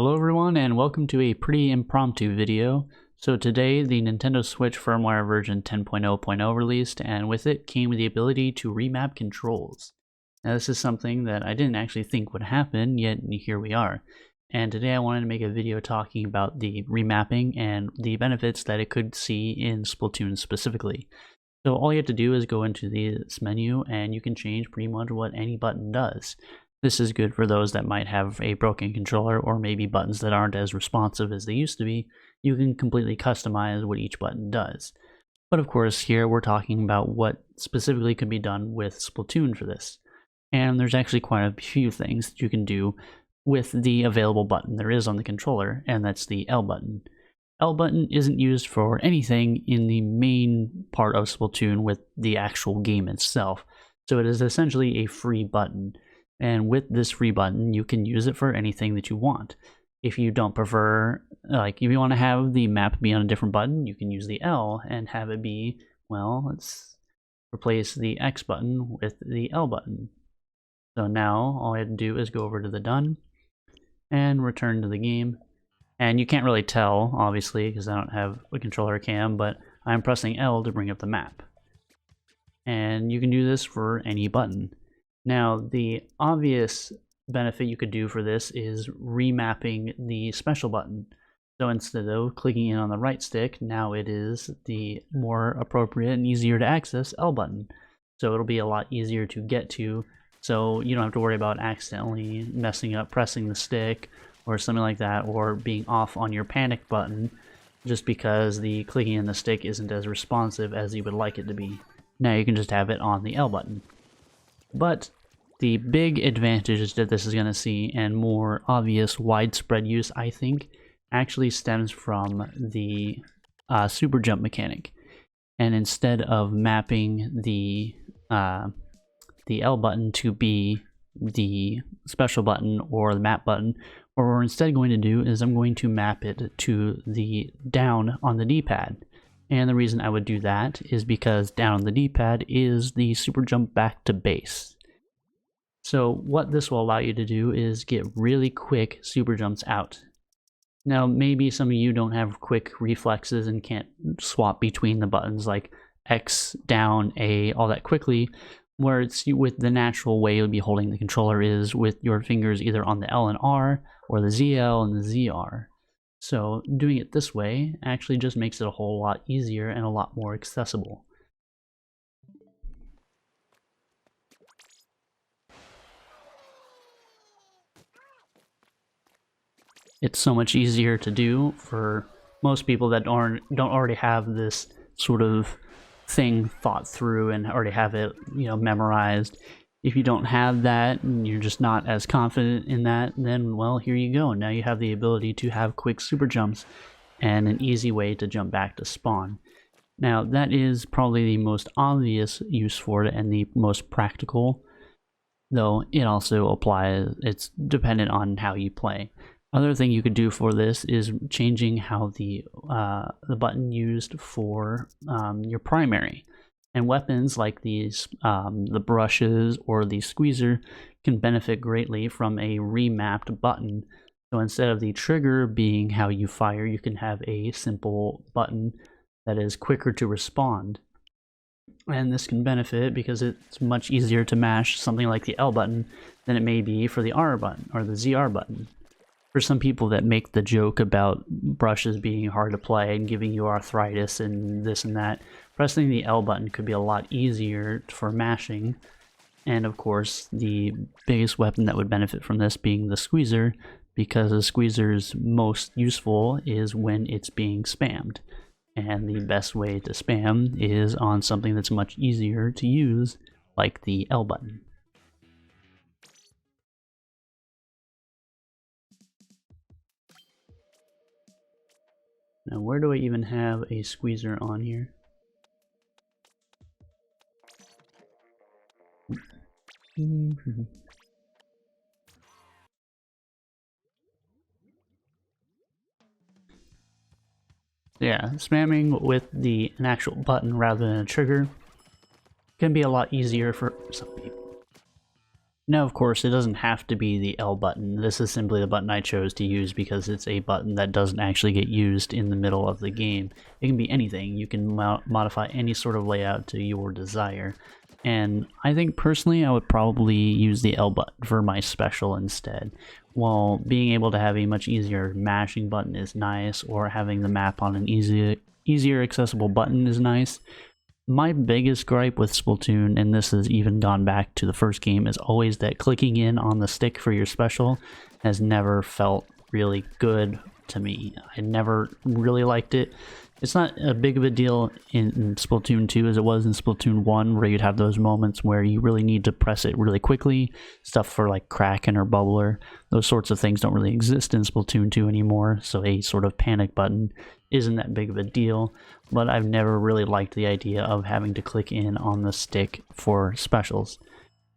Hello everyone and welcome to a pretty impromptu video. So today the Nintendo Switch firmware version 10.0.0 released, and with it came the ability to remap controls. Now this is something that I didn't actually think would happen, yet here we are. And today I wanted to make a video talking about the remapping and the benefits that it could see in Splatoon specifically. So all you have to do is go into this menu and you can change pretty much what any button does. This is good for those that might have a broken controller or maybe buttons that aren't as responsive as they used to be. You can completely customize what each button does. But of course here we're talking about what specifically could be done with Splatoon for this. And there's actually quite a few things that you can do with the available button there is on the controller, and that's the L button. L button isn't used for anything in the main part of Splatoon with the actual game itself. So it is essentially a free button. And with this free button, you can use it for anything that you want. If you don't prefer, like if you want to have the map be on a different button, you can use the L and have it be, well, let's replace the X button with the L button. So now all I have to do is go over to the done and return to the game. And you can't really tell, obviously, because I don't have a controller cam, but I'm pressing L to bring up the map. And you can do this for any button. Now, the obvious benefit you could do for this is remapping the special button. So instead of clicking in on the right stick, now it is the more appropriate and easier to access L button. So it'll be a lot easier to get to, so you don't have to worry about accidentally messing up pressing the stick or something like that, or being off on your panic button just because the clicking in the stick isn't as responsive as you would like it to be. Now you can just have it on the L button. But the big advantage that this is going to see, and more obvious widespread use, I think, actually stems from the super jump mechanic. And instead of mapping the L button to be the special button or the map button, what we're instead going to do is I'm going to map it to the down on the D-pad. And the reason I would do that is because down on the D-pad is the super jump back to base. So what this will allow you to do is get really quick super jumps out. Now maybe some of you don't have quick reflexes and can't swap between the buttons like X, down, A, all that quickly, where it's with the natural way you'll be holding the controller is with your fingers either on the L and R or the ZL and the ZR. So doing it this way actually just makes it a whole lot easier and a lot more accessible. It's so much easier to do for most people that don't already have this sort of thing thought through and already have it, memorized. If you don't have that and you're just not as confident in that, then well, here you go. Now you have the ability to have quick super jumps and an easy way to jump back to spawn. Now that is probably the most obvious use for it and the most practical, though it also applies, it's dependent on how you play. Other thing you could do for this is changing how the button used for your primary. And weapons like these, the brushes or the squeezer, can benefit greatly from a remapped button. So instead of the trigger being how you fire, you can have a simple button that is quicker to respond. And this can benefit because it's much easier to mash something like the L button than it may be for the R button or the ZR button. For some people that make the joke about brushes being hard to play and giving you arthritis and this and that, pressing the L button could be a lot easier for mashing. And of course, the biggest weapon that would benefit from this being the squeezer, because the squeezer's most useful is when it's being spammed. And the best way to spam is on something that's much easier to use, like the L button. Now, where do I even have a squeezer on here? Yeah, spamming with an actual button rather than a trigger can be a lot easier for some people. Now, of course, it doesn't have to be the L button. This is simply the button I chose to use because it's a button that doesn't actually get used in the middle of the game. It can be anything. You can modify any sort of layout to your desire. And I think personally I would probably use the L button for my special instead. While being able to have a much easier mashing button is nice, or having the map on an easier accessible button is nice, my biggest gripe with Splatoon, and this has even gone back to the first game, is always that clicking in on the stick for your special has never felt really good to me. I never really liked it. It's not a big of a deal in Splatoon 2 as it was in Splatoon 1, where you'd have those moments where you really need to press it really quickly. Stuff for like Kraken or Bubbler. Those sorts of things don't really exist in Splatoon 2 anymore, so a sort of panic button isn't that big of a deal. But I've never really liked the idea of having to click in on the stick for specials.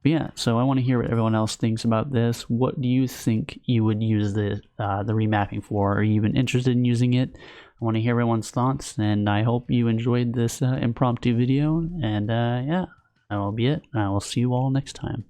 But yeah, so I want to hear what everyone else thinks about this. What do you think you would use the remapping for? Are you even interested in using it? I want to hear everyone's thoughts, and I hope you enjoyed this impromptu video. And yeah, that will be it. I will see you all next time.